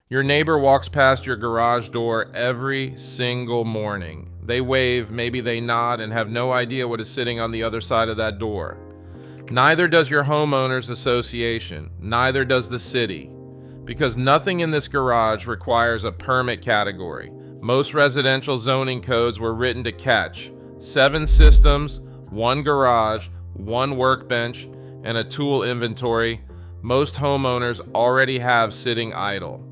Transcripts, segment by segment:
Your neighbor walks past your garage door every single morning. They wave, maybe they nod, and have no idea what is sitting on the other side of that door. Neither does your homeowners association, neither does the city, because nothing in this garage requires a permit category. Most residential zoning codes were written to catch 7 systems, 1 garage, 1 workbench, and a tool inventory most homeowners already have sitting idle.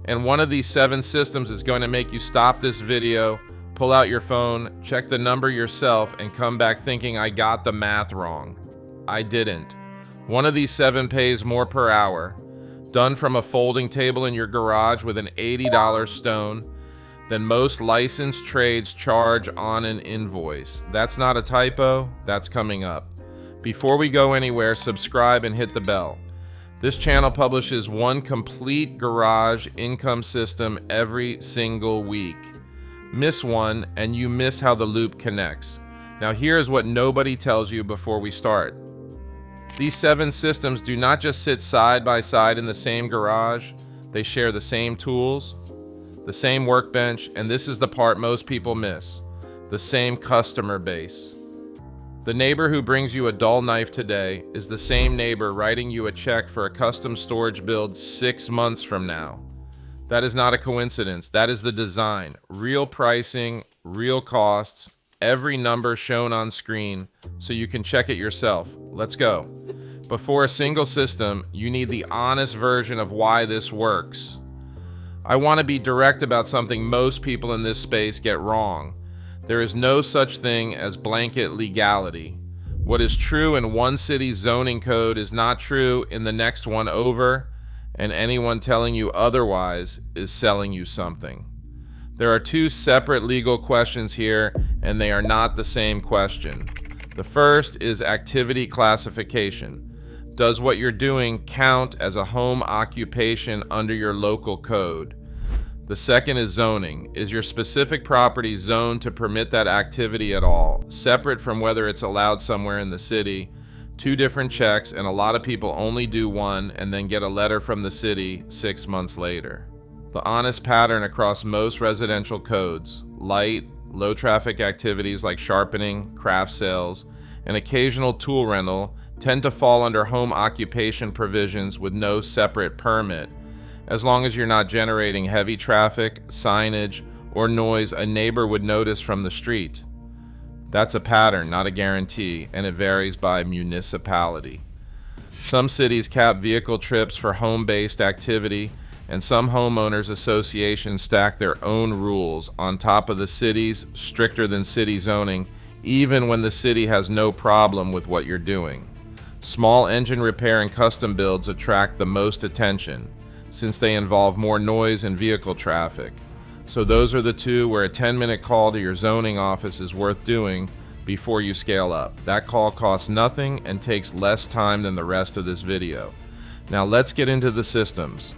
And one of these 7 systems is going to make you stop this video, pull out your phone, check the number yourself, and come back thinking I got the math wrong. I didn't. One of these 7 pays more per hour, done from a folding table in your garage with an $80 stone, than most licensed trades charge on an invoice. That's not a typo, that's coming up. Before we go anywhere, subscribe and hit the bell. This channel publishes one complete garage income system every single week. Miss one, and you miss how the loop connects. Now here's what nobody tells you before we start. These 7 systems do not just sit side by side in the same garage. They share the same tools, the same workbench, and this is the part most people miss, the same customer base. The neighbor who brings you a dull knife today is the same neighbor writing you a check for a custom storage build 6 months from now. That is not a coincidence. That is the design. Real pricing, real costs, every number shown on screen so you can check it yourself. Let's go. Before a single system, you need the honest version of why this works. I want to be direct about something most people in this space get wrong. There is no such thing as blanket legality. What is true in one city's zoning code is not true in the next one over, and anyone telling you otherwise is selling you something. There are 2 separate legal questions here, and they are not the same question. The first is activity classification. Does what you're doing count as a home occupation under your local code? The second is zoning. Is your specific property zoned to permit that activity at all, separate from whether it's allowed somewhere in the city? 2 different checks, and a lot of people only do one and then get a letter from the city 6 months later. The honest pattern across most residential codes, light, low traffic activities like sharpening, craft sales, and occasional tool rental tend to fall under home occupation provisions with no separate permit, as long as you're not generating heavy traffic, signage, or noise a neighbor would notice from the street. That's a pattern, not a guarantee, and it varies by municipality. Some cities cap vehicle trips for home-based activity, and some homeowners associations stack their own rules on top of the city's stricter than city zoning, even when the city has no problem with what you're doing. Small engine repair and custom builds attract the most attention, since they involve more noise and vehicle traffic. So those are the 2 where a 10-minute call to your zoning office is worth doing before you scale up. That call costs nothing and takes less time than the rest of this video. Now let's get into the systems.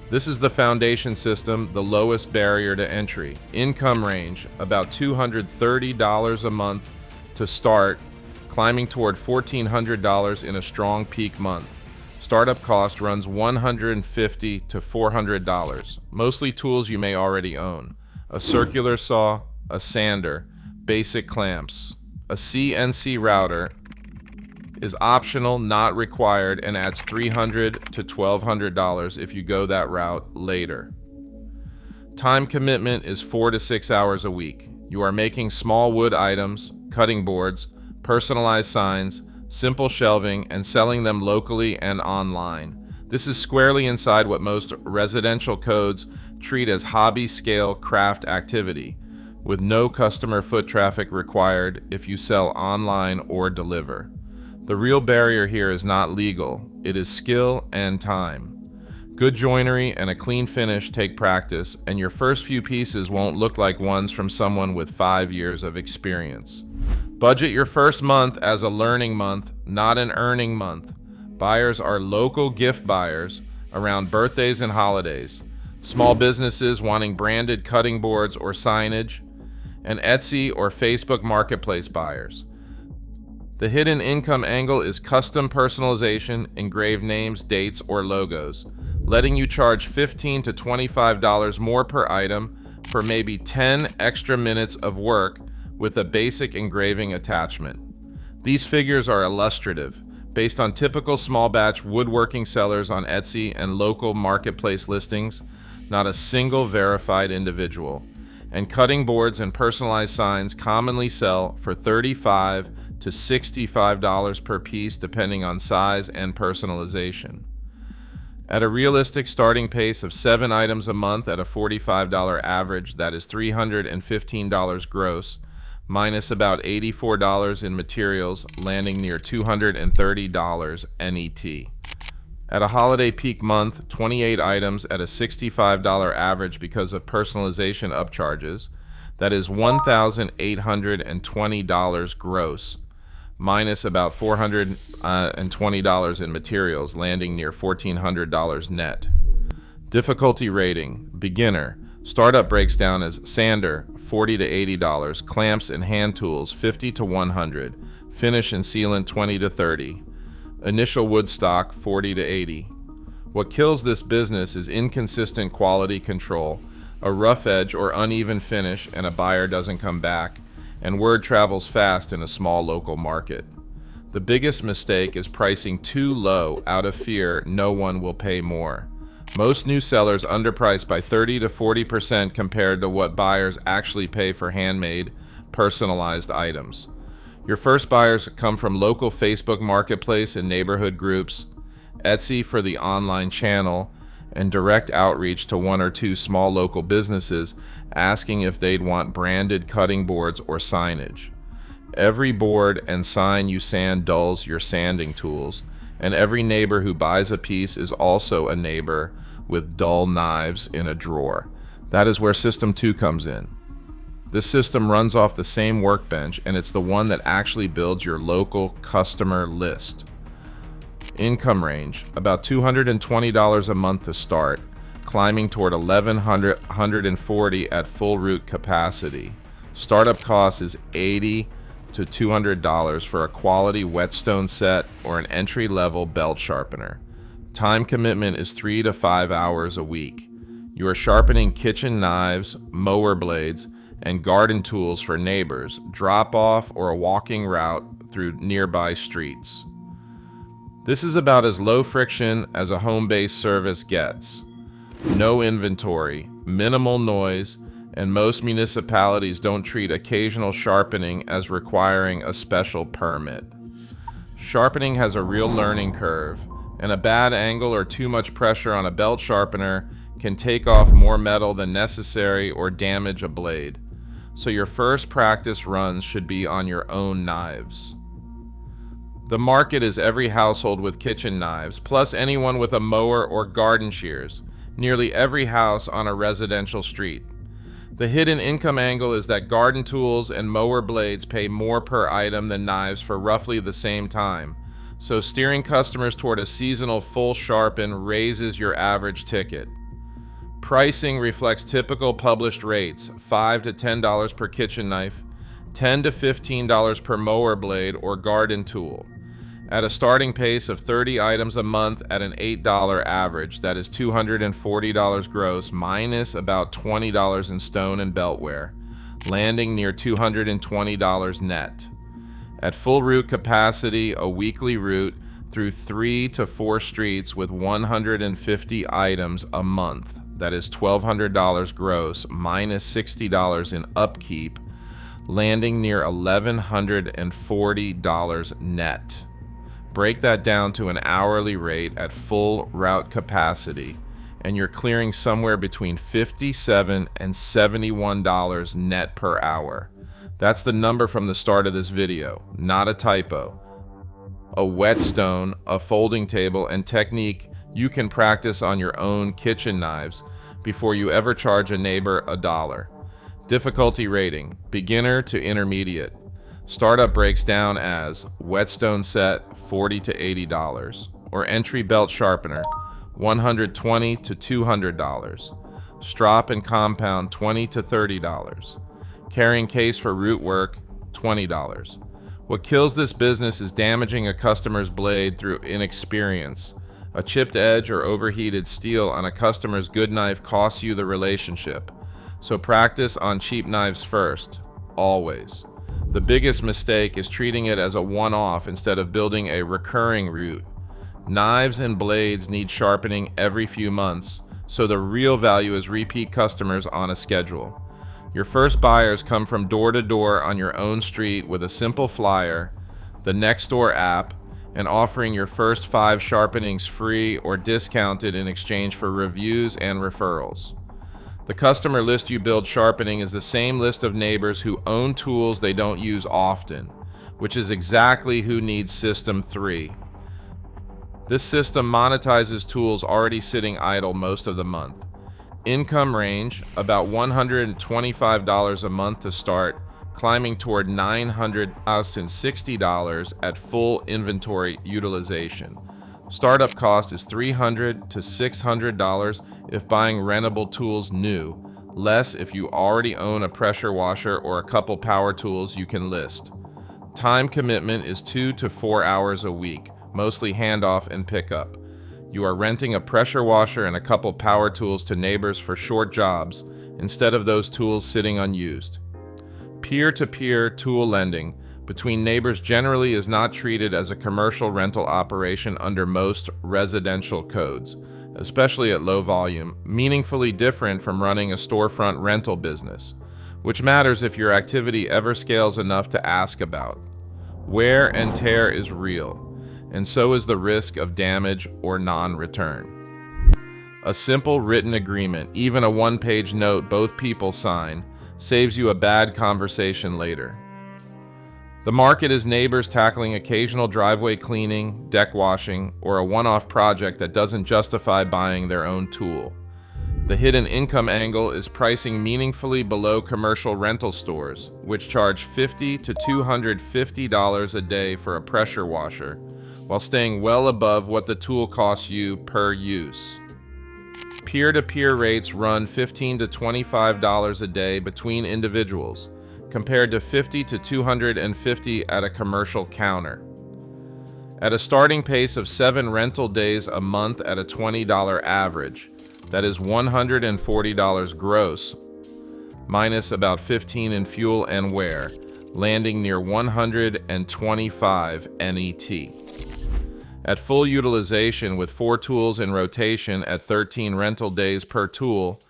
This is the foundation system, the lowest barrier to entry. Income range, about $230 a month to start, climbing toward $1,400 in a strong peak month. Startup cost runs $150 to $400, mostly tools you may already own. A circular saw, a sander, basic clamps. A CNC router is optional, not required, and adds $300 to $1,200 if you go that route later. Time commitment is 4 to 6 hours a week. You are making small wood items, cutting boards, personalized signs, simple shelving, and selling them locally and online. This is squarely inside what most residential codes treat as hobby-scale craft activity, with no customer foot traffic required if you sell online or deliver. The real barrier here is not legal, it is skill and time. Good joinery and a clean finish take practice, and your first few pieces won't look like ones from someone with 5 years of experience. Budget your first month as a learning month, not an earning month. Buyers are local gift buyers around birthdays and holidays, small businesses wanting branded cutting boards or signage, and Etsy or Facebook Marketplace buyers. The hidden income angle is custom personalization, engraved names, dates, or logos. letting you charge $15 to $25 more per item for maybe 10 extra minutes of work with a basic engraving attachment. These figures are illustrative, based on typical small batch woodworking sellers on Etsy and local marketplace listings, not a single verified individual. And cutting boards and personalized signs commonly sell for $35 to $65 per piece depending on size and personalization. At a realistic starting pace of 7 items a month at a $45 average, that is $315 gross, minus about $84 in materials, landing near $230 net. At a holiday peak month, 28 items at a $65 average because of personalization upcharges, that is $1,820 gross, minus about $420 in materials, landing near $1,400 net. Difficulty rating: beginner. Startup breaks down as sander, $40 to $80, clamps and hand tools, $50 to $100, finish and sealant, $20 to $30, initial wood stock, $40 to $80. What kills this business is inconsistent quality control, a rough edge or uneven finish, and a buyer doesn't come back, and word travels fast in a small local market. The biggest mistake is pricing too low out of fear no one will pay more. Most new sellers underprice by 30 to 40% compared to what buyers actually pay for handmade, personalized items. Your first buyers come from local Facebook marketplace and neighborhood groups, Etsy for the online channel, and direct outreach to 1 or 2 small local businesses asking if they'd want branded cutting boards or signage. Every board and sign you sand dulls your sanding tools, and every neighbor who buys a piece is also a neighbor with dull knives in a drawer. That is where System 2 comes in. This system runs off the same workbench, and it's the one that actually builds your local customer list. Income range: about $220 a month to start, climbing toward $1,140 at full root capacity. Startup cost is $80 to $200 for a quality whetstone set or an entry-level belt sharpener. Time commitment is 3 to 5 hours a week. You are sharpening kitchen knives, mower blades, and garden tools for neighbors, drop-off, or a walking route through nearby streets. This is about as low friction as a home-based service gets. No inventory, minimal noise, and most municipalities don't treat occasional sharpening as requiring a special permit. Sharpening has a real learning curve, and a bad angle or too much pressure on a belt sharpener can take off more metal than necessary or damage a blade. So your first practice runs should be on your own knives. The market is every household with kitchen knives, plus anyone with a mower or garden shears, nearly every house on a residential street. The hidden income angle is that garden tools and mower blades pay more per item than knives for roughly the same time, so steering customers toward a seasonal full sharpen raises your average ticket. Pricing reflects typical published rates: $5 to $10 per kitchen knife, $10 to $15 per mower blade or garden tool. At a starting pace of 30 items a month at an $8 average, that is $240 gross minus about $20 in stone and beltware, landing near $220 net. At full route capacity, a weekly route through 3 to 4 streets with 150 items a month, that is $1,200 gross minus $60 in upkeep, landing near $1,140 net. Break that down to an hourly rate at full route capacity, and you're clearing somewhere between $57 and $71 net per hour. That's the number from the start of this video, not a typo. A whetstone, a folding table, and technique you can practice on your own kitchen knives before you ever charge a neighbor $1. Difficulty rating: beginner to intermediate. Startup breaks down as whetstone set, $40 to $80, or entry belt sharpener, $120 to $200. Strop and compound, $20 to $30. Carrying case for root work, $20. What kills this business is damaging a customer's blade through inexperience, A chipped edge or overheated steel on a customer's good knife costs you the relationship. So practice on cheap knives first, always. The biggest mistake is treating it as a one-off instead of building a recurring route. Knives and blades need sharpening every few months, so the real value is repeat customers on a schedule. Your first buyers come from door to door on your own street with a simple flyer, the Nextdoor app, and offering your first 5 sharpenings free or discounted in exchange for reviews and referrals. The customer list you build sharpening is the same list of neighbors who own tools they don't use often, which is exactly who needs System 3. This system monetizes tools already sitting idle most of the month. Income range, about $125 a month to start, climbing toward $960 at full inventory utilization. Startup cost is $300 to $600 if buying rentable tools new, less if you already own a pressure washer or a couple power tools you can list. Time commitment is 2 to 4 hours a week, mostly handoff and pickup. You are renting a pressure washer and a couple power tools to neighbors for short jobs instead of those tools sitting unused. Peer-to-peer tool lending between neighbors generally is not treated as a commercial rental operation under most residential codes, especially at low volume, meaningfully different from running a storefront rental business, which matters if your activity ever scales enough to ask about. Wear and tear is real, and so is the risk of damage or non-return. A simple written agreement, even a one-page note both people sign, saves you a bad conversation later. The market is neighbors tackling occasional driveway cleaning, deck washing, or a one-off project that doesn't justify buying their own tool. The hidden income angle is pricing meaningfully below commercial rental stores, which charge $50 to $250 a day for a pressure washer, while staying well above what the tool costs you per use. Peer-to-peer rates run $15 to $25 a day between individuals, compared to $50 to $250 at a commercial counter. At a starting pace of 7 rental days a month at a $20 average, that is $140 gross, minus about $15 in fuel and wear, landing near 125 NET. At full utilization with 4 tools in rotation at 13 rental days per tool,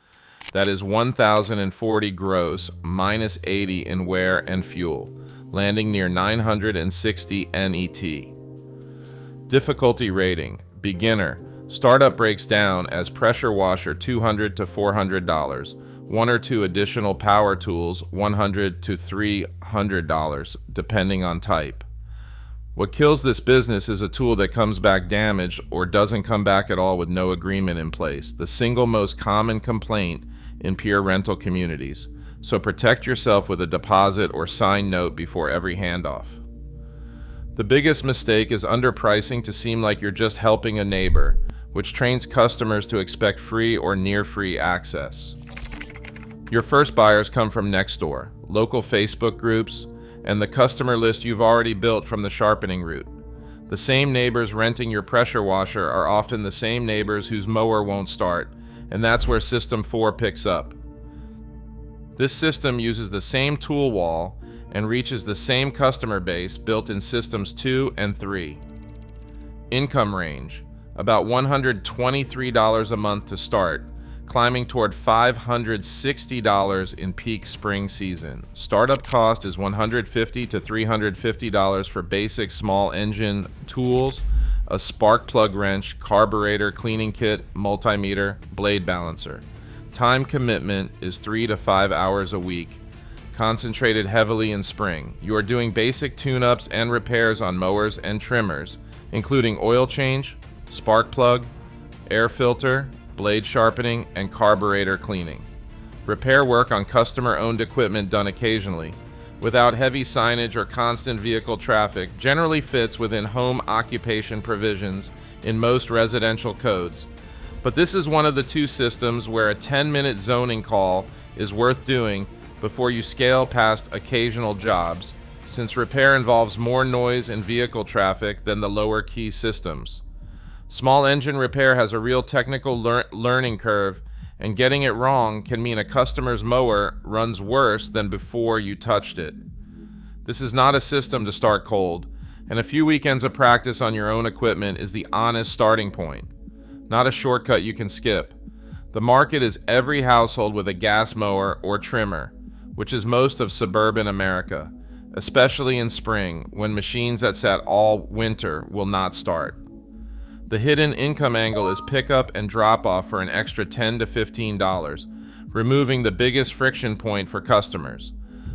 that is 1,040 gross, minus 80 in wear and fuel, landing near 960 NET. Difficulty rating: beginner. Startup breaks down as pressure washer $200 to $400, 1 or 2 additional power tools $100 to $300, depending on type. What kills this business is a tool that comes back damaged or doesn't come back at all with no agreement in place, the single most common complaint in peer rental communities. So protect yourself with a deposit or signed note before every handoff. The biggest mistake is underpricing to seem like you're just helping a neighbor, which trains customers to expect free or near free access. Your first buyers come from Nextdoor, local Facebook groups, and the customer list you've already built from the sharpening route. The same neighbors renting your pressure washer are often the same neighbors whose mower won't start, and that's where System 4 picks up. This system uses the same tool wall and reaches the same customer base built in Systems 2 and 3. Income range: about $123 a month to start, climbing toward $560 in peak spring season. Startup cost is $150 to $350 for basic small engine tools, a spark plug wrench, carburetor, cleaning kit, multimeter, blade balancer. Time commitment is 3 to 5 hours a week, concentrated heavily in spring. You are doing basic tune-ups and repairs on mowers and trimmers, including oil change, spark plug, air filter, blade sharpening, and carburetor cleaning. Repair work on customer-owned equipment done occasionally, without heavy signage or constant vehicle traffic, generally fits within home occupation provisions in most residential codes. But this is one of the 2 systems where a 10-minute zoning call is worth doing before you scale past occasional jobs, since repair involves more noise and vehicle traffic than the lower key systems. Small engine repair has a real technical learning curve, and getting it wrong can mean a customer's mower runs worse than before you touched it. This is not a system to start cold, and a few weekends of practice on your own equipment is the honest starting point, not a shortcut you can skip. The market is every household with a gas mower or trimmer, which is most of suburban America, especially in spring when machines that sat all winter will not start. The hidden income angle is pickup and drop off for an extra $10 to $15, removing the biggest friction point for customers.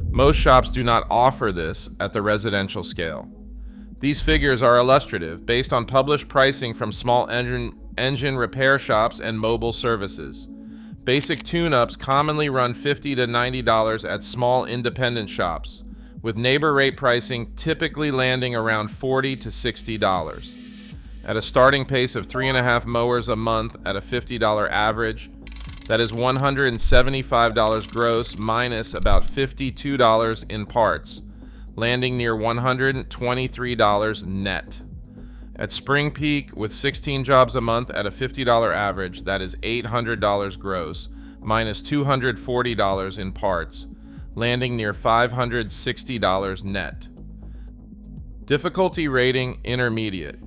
Most shops do not offer this at the residential scale. These figures are illustrative, based on published pricing from small engine repair shops and mobile services. Basic tune-ups commonly run $50 to $90 at small independent shops, with neighbor rate pricing typically landing around $40 to $60. At a starting pace of 3.5 mowers a month at a $50 average, that is $175 gross minus about $52 in parts, landing near $123 net. At spring peak, with 16 jobs a month at a $50 average, that is $800 gross minus $240 in parts, landing near $560 net. Difficulty rating intermediate.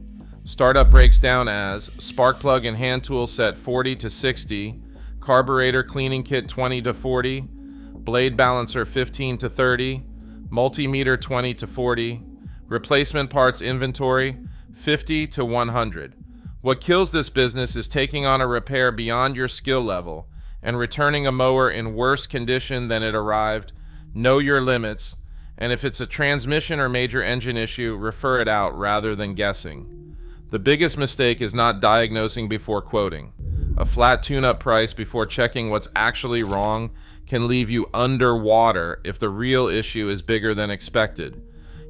Startup breaks down as spark plug and hand tool set 40 to 60, carburetor cleaning kit 20 to 40, blade balancer 15 to 30, multimeter 20 to 40, replacement parts inventory 50 to 100. What kills this business is taking on a repair beyond your skill level and returning a mower in worse condition than it arrived. Know your limits, and if it's a transmission or major engine issue, refer it out rather than guessing. The biggest mistake is not diagnosing before quoting. A flat tune-up price before checking what's actually wrong can leave you underwater if the real issue is bigger than expected.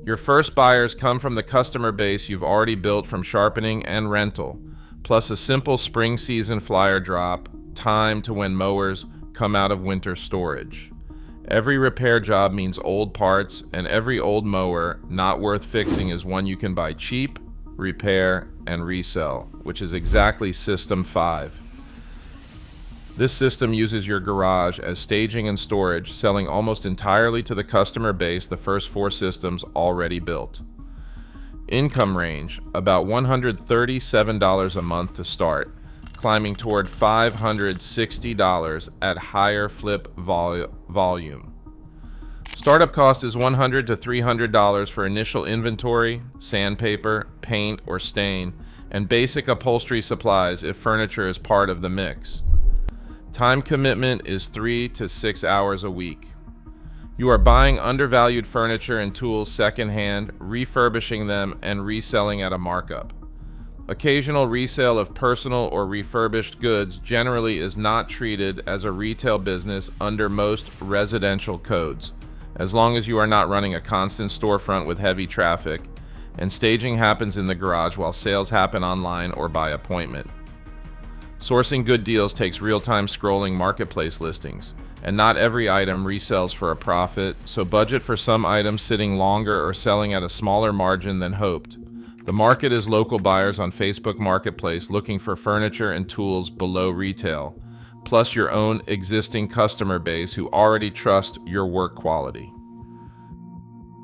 Your first buyers come from the customer base you've already built from sharpening and rental, plus a simple spring season flyer drop, time to when mowers come out of winter storage. Every repair job means old parts, and every old mower not worth fixing is one you can buy cheap, repair, and resell, which is exactly System 5. This system uses your garage as staging and storage, selling almost entirely to the customer base the first 4 systems already built. Income range, about $137 a month to start, climbing toward $560 at higher flip volume. Startup cost is $100 to $300 for initial inventory, sandpaper, paint, or stain, and basic upholstery supplies if furniture is part of the mix. Time commitment is 3 to 6 hours a week. You are buying undervalued furniture and tools secondhand, refurbishing them, and reselling at a markup. Occasional resale of personal or refurbished goods generally is not treated as a retail business under most residential codes, as long as you are not running a constant storefront with heavy traffic, and staging happens in the garage while sales happen online or by appointment. Sourcing good deals takes real-time scrolling marketplace listings, and not every item resells for a profit, so budget for some items sitting longer or selling at a smaller margin than hoped. The market is local buyers on Facebook Marketplace looking for furniture and tools below retail, plus your own existing customer base who already trust your work quality.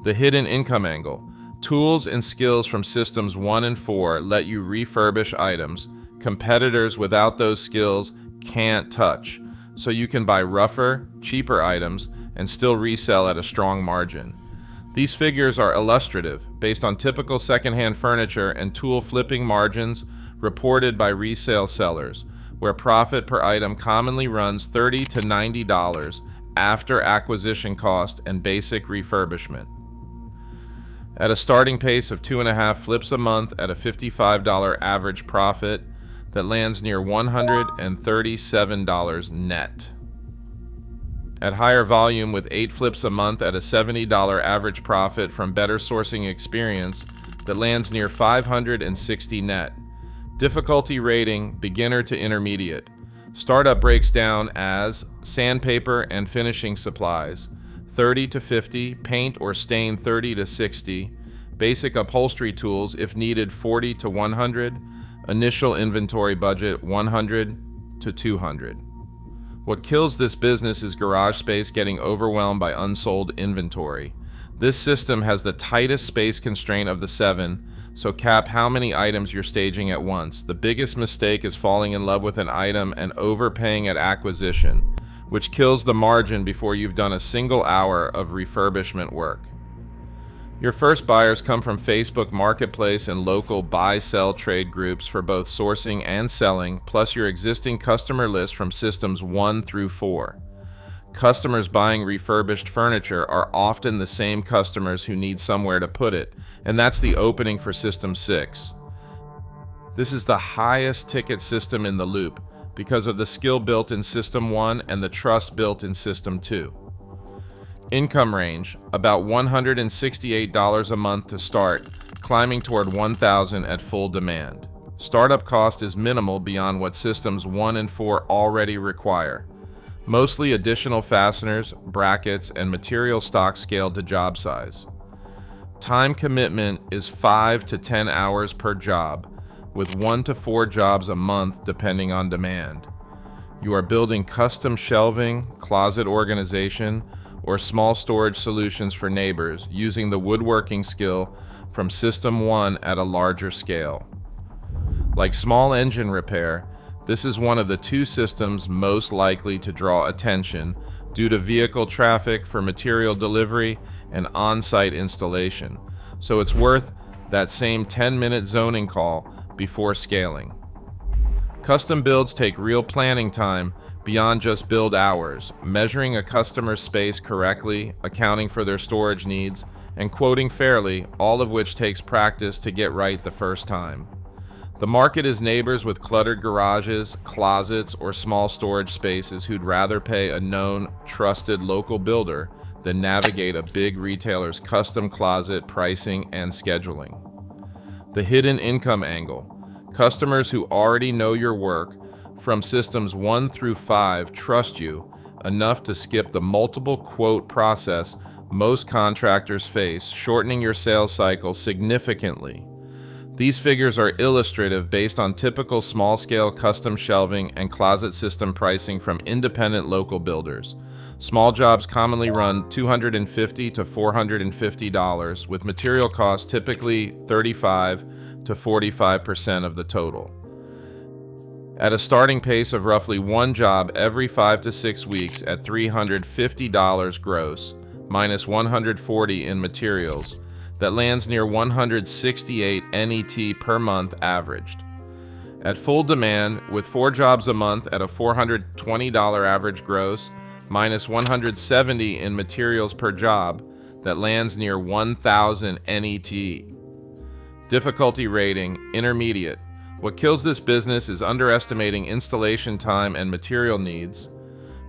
The hidden income angle. Tools and skills from Systems 1 and 4 let you refurbish items competitors without those skills can't touch, so you can buy rougher, cheaper items and still resell at a strong margin. These figures are illustrative, based on typical secondhand furniture and tool flipping margins reported by resale sellers, where profit per item commonly runs $30 to $90 after acquisition cost and basic refurbishment. At a starting pace of 2.5 flips a month at a $55 average profit, that lands near $137 net. At higher volume with 8 flips a month at a $70 average profit from better sourcing experience, that lands near $560 net. Difficulty rating, beginner to intermediate. Startup breaks down as sandpaper and finishing supplies, 30 to 50, paint or stain 30 to 60, basic upholstery tools if needed 40 to 100, Initial inventory budget 100 to 200. What kills this business is garage space getting overwhelmed by unsold inventory. This system has the tightest space constraint of the 7, so cap how many items you're staging at once. The biggest mistake is falling in love with an item and overpaying at acquisition, which kills the margin before you've done a single hour of refurbishment work. Your first buyers come from Facebook Marketplace and local buy-sell trade groups for both sourcing and selling, plus your existing customer list from systems 1 through 4. Customers buying refurbished furniture are often the same customers who need somewhere to put it, and that's the opening for System 6. This is the highest ticket system in the loop because of the skill built in System 1 and the trust built in System 2. Income range, about $168 a month to start, climbing toward $1,000 at full demand. Startup cost is minimal beyond what Systems 1 and 4 already require. Mostly additional fasteners, brackets, and material stock scaled to job size. Time commitment is 5 to 10 hours per job, with 1 to 4 jobs a month depending on demand. You are building custom shelving, closet organization, or small storage solutions for neighbors using the woodworking skill from System 1 at a larger scale. Like small engine repair, this is one of the 2 systems most likely to draw attention due to vehicle traffic for material delivery and on-site installation, so it's worth that same 10-minute zoning call before scaling. Custom builds take real planning time beyond just build hours, measuring a customer's space correctly, accounting for their storage needs, and quoting fairly, all of which takes practice to get right the first time. The market is neighbors with cluttered garages, closets, or small storage spaces who'd rather pay a known, trusted local builder than navigate a big retailer's custom closet pricing and scheduling. The hidden income angle. Customers who already know your work from Systems 1 through 5 trust you enough to skip the multiple quote process most contractors face, shortening your sales cycle significantly. These figures are illustrative based on typical small-scale custom shelving and closet system pricing from independent local builders. Small jobs commonly run $250 to $450, with material costs typically 35 to 45% of the total. At a starting pace of roughly 1 job every 5 to 6 weeks at $350 gross, minus $140 in materials, that lands near 168 NET per month averaged. At full demand, with 4 jobs a month at a $420 average gross, minus $170 in materials per job, that lands near 1,000 NET. Difficulty rating, intermediate. What kills this business is underestimating installation time and material needs,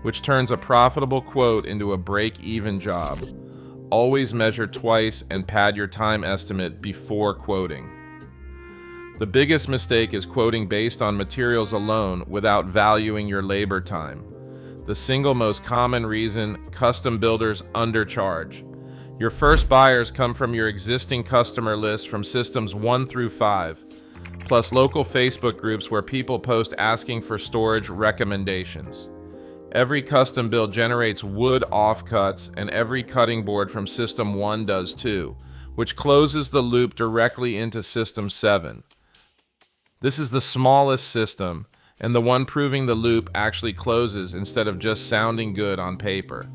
which turns a profitable quote into a break-even job. Always measure twice and pad your time estimate before quoting. The biggest mistake is quoting based on materials alone without valuing your labor time. The single most common reason custom builders undercharge. Your first buyers come from your existing customer list from Systems 1 through 5, plus local Facebook groups where people post asking for storage recommendations. Every custom build generates wood offcuts, and every cutting board from System 1 does too, which closes the loop directly into System 7. This is the smallest system, and the one proving the loop actually closes instead of just sounding good on paper.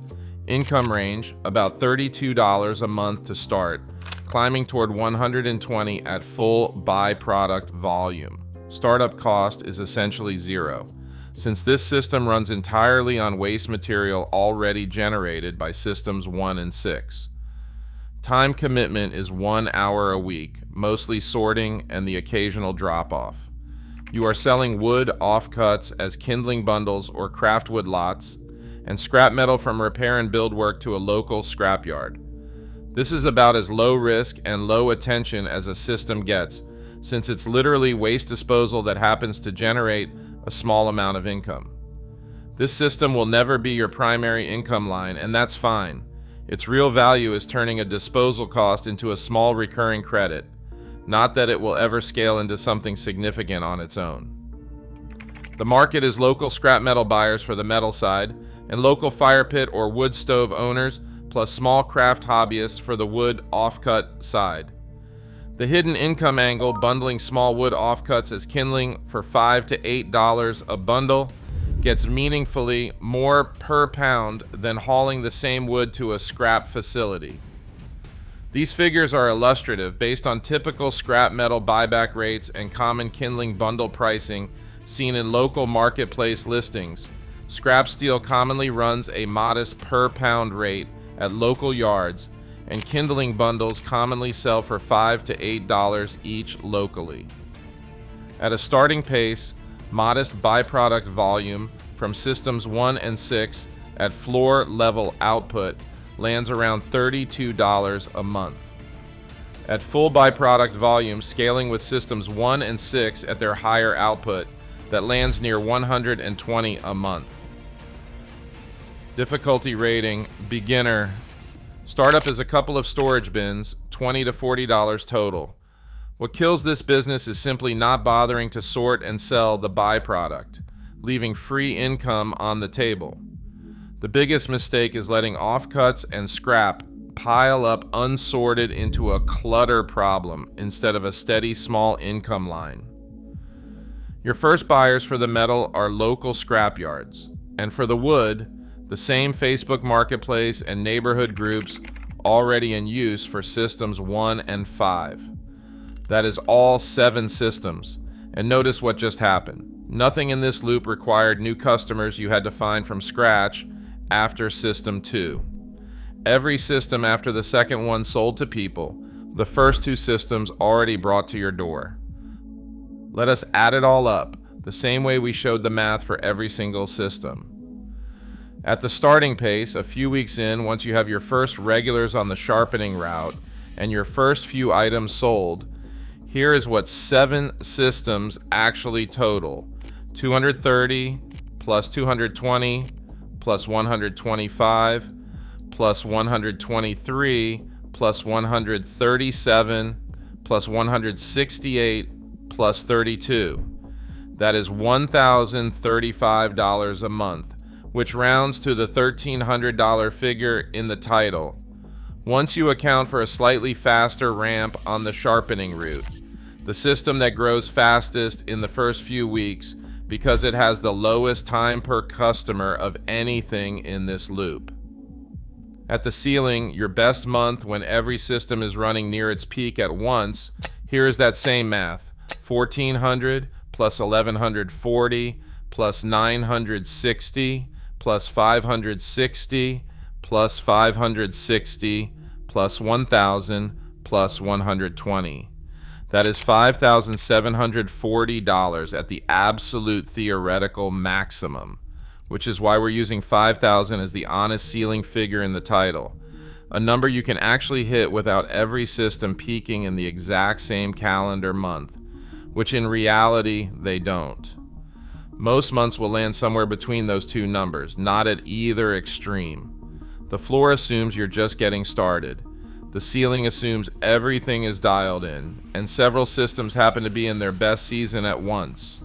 Income range, about $32 a month to start, climbing toward $120 at full byproduct volume. Startup cost is essentially zero, since this system runs entirely on waste material already generated by Systems 1 and 6. Time commitment is 1 hour a week, mostly sorting and the occasional drop-off. You are selling wood offcuts as kindling bundles or craftwood lots, and scrap metal from repair and build work to a local scrapyard. This is about as low risk and low attention as a system gets, since it's literally waste disposal that happens to generate a small amount of income. This system will never be your primary income line, and that's fine. Its real value is turning a disposal cost into a small recurring credit. not that it will ever scale into something significant on its own. The market is local scrap metal buyers for the metal side, and local fire pit or wood stove owners, plus small craft hobbyists for the wood offcut side. The hidden income angle, bundling small wood offcuts as kindling for $5 to $8 a bundle, gets meaningfully more per pound than hauling the same wood to a scrap facility. These figures are illustrative based on typical scrap metal buyback rates and common kindling bundle pricing seen in local marketplace listings. Scrap steel commonly runs a modest per pound rate at local yards, and kindling bundles commonly sell for $5 to $8 each locally. At a starting pace, modest byproduct volume from systems 1 and 6 at floor level output lands around $32 a month. At full byproduct volume, scaling with systems 1 and 6 at their higher output, that lands near $120 a month. Difficulty rating, beginner. Startup is a couple of storage bins, $20 to $40 total. What kills this business is simply not bothering to sort and sell the byproduct, leaving free income on the table. The biggest mistake is letting offcuts and scrap pile up unsorted into a clutter problem instead of a steady small income line. Your first buyers for the metal are local scrap yards, and for the wood, the same Facebook Marketplace and neighborhood groups already in use for systems 1 and 5. That is all 7 systems, and notice what just happened. Nothing in this loop required new customers you had to find from scratch after system 2. Every system after the second one sold to people, the first 2 systems already brought to your door. Let us add it all up, the same way we showed the math for every single system. At the starting pace, a few weeks in, once you have your first regulars on the sharpening route and your first few items sold, here is what 7 systems actually total. 230 plus 220 plus 125 plus 123 plus 137 plus 168 plus 32. That is $1,035 a month, which rounds to the $1,300 figure in the title. Once you account for a slightly faster ramp on the sharpening route, the system that grows fastest in the first few weeks because it has the lowest time per customer of anything in this loop. At the ceiling, your best month when every system is running near its peak at once, here is that same math. 1,400 plus 1,140 plus 960 plus 560 plus 560 plus 1,000 plus 120. That is $5,740 at the absolute theoretical maximum, which is why we're using 5,000 as the honest ceiling figure in the title, a number you can actually hit without every system peaking in the exact same calendar month, which in reality they don't. Most months will land somewhere between those two numbers, not at either extreme. The floor assumes you're just getting started. The ceiling assumes everything is dialed in, and several systems happen to be in their best season at once.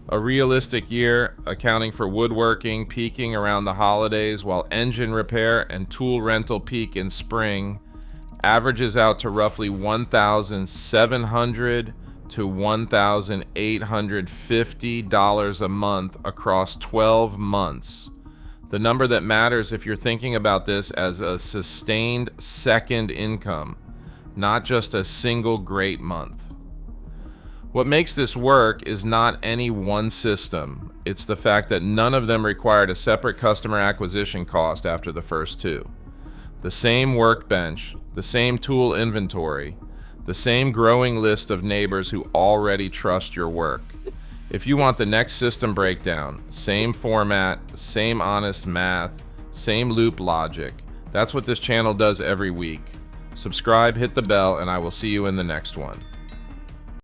A realistic year, accounting for woodworking peaking around the holidays while engine repair and tool rental peak in spring, averages out to roughly $1,700 to $1,850 a month across 12 months. The number that matters if you're thinking about this as a sustained second income, not just a single great month. What makes this work is not any one system. It's the fact that none of them required a separate customer acquisition cost after the first 2. The same workbench, the same tool inventory, the same growing list of neighbors who already trust your work. If you want the next system breakdown, same format, same honest math, same loop logic, that's what this channel does every week. Subscribe, hit the bell, and I will see you in the next one.